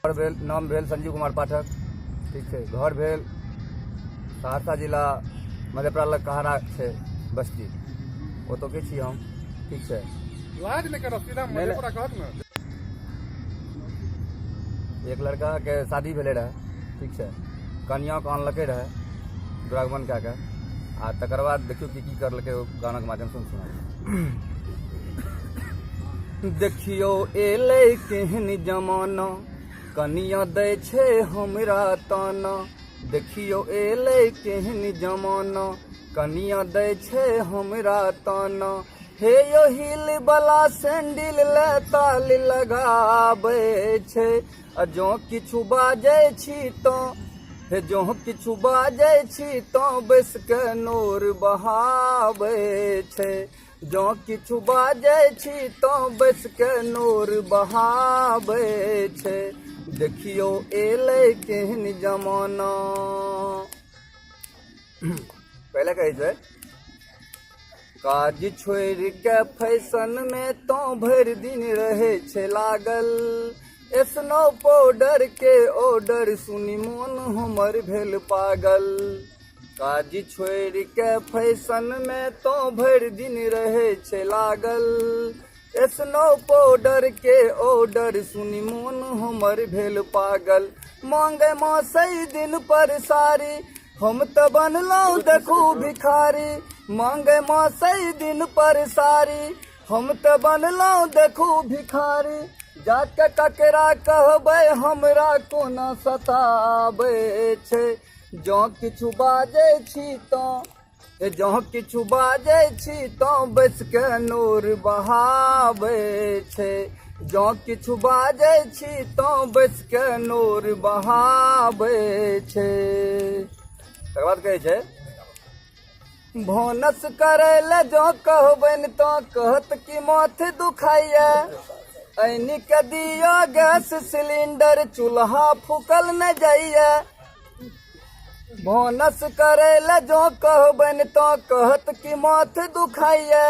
नाम भेल संजीव कुमार पाठक, ठीक है। घर भेल सहरसा जिला मधेपुरा लग कहारा है बस्ती, वो तो के छी हम, ठीक है। लाज नहीं करो, सीधा मधेपुरा कहत ना। एक लड़का के शादी भेले रहे, ठीक है। कन्या के आनलके रहे दुरागमन कए के, आ तकर बाद देखियो की करलकै गाना के माध्यम से सुना। देखियो एले केहन जमाना, कनिया दै छै हमरा ताना। देखियो एले केहन जमाना, कनिया दै छै हमरा ताना। हे यो हिल बला सैंडल ले ताल लगाबै छै, आ जँ किछु बाजै छी तो हे जँ किछु बाजै छी तो बैस के नोर बहाबै छै। जँ किछु बाजै छी तो बैस के नोर बहाबै छै। देखियो एलै केहन जमाना। पहले कहै छै काज छोड़ के फैशन में तो भरि दिन रहे छै लागल। स्नो पाउडर के ऑर्डर सुनी मोन हमर भेल पागल। काज छोड़ के फैशन में तो भरि दिन रहे छै लागल। स्नो पाउडर के ऑर्डर सुनी मोन हमर भेल पागल। मांगे मौसई दिन पर सारी, हम तो बनलौं देखू भिखारी। मांगे मौसई दिन पर सारी, हम तो बनलौं देखू भिखारी। जाके ककरा कहबै हमरा कोना सताबै छै। जँ किछु बाजै छी तो जँ किछु बाजै छी तो बैस के नोर बहाबै छै। जँ किछु बाजै छी तो बैस के नोर बहाबै छै। तकर बाद कहै छै भानस करे ले जँ कहबनि तो कहत कि माथ दुखाइया। ऐनी के दिया गैस सिलेंडर, चूल्हा फूकल न जाइया। भानस करे ले जो कहबनि तो कहत कि माथ दुखाइया।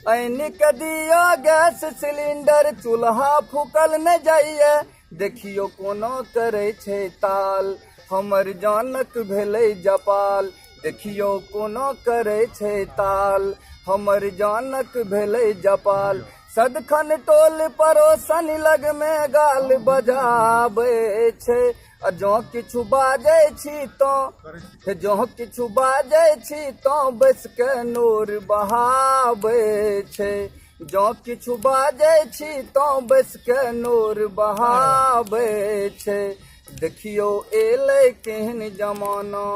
ऐनी के दिया गैस सिलेंडर, चूल्हा फूकल न जाइया। देखियो कोनो करे छै ताल, हमर जानक भेलै जपाल। देखियो कोनो करे छै ताल, हमर जानक भेलै जपाल। सदखन टोल पड़ोसन लग में गाल बजाबै छै। आ जँ किछु बाजै छी तो जँ किछु बाजै छी तो बैस के नोर बहाबै छै। जँ किछु बाजै छी तो बैस के नोर बहाबै छै। देखियो एलै केहन जमाना।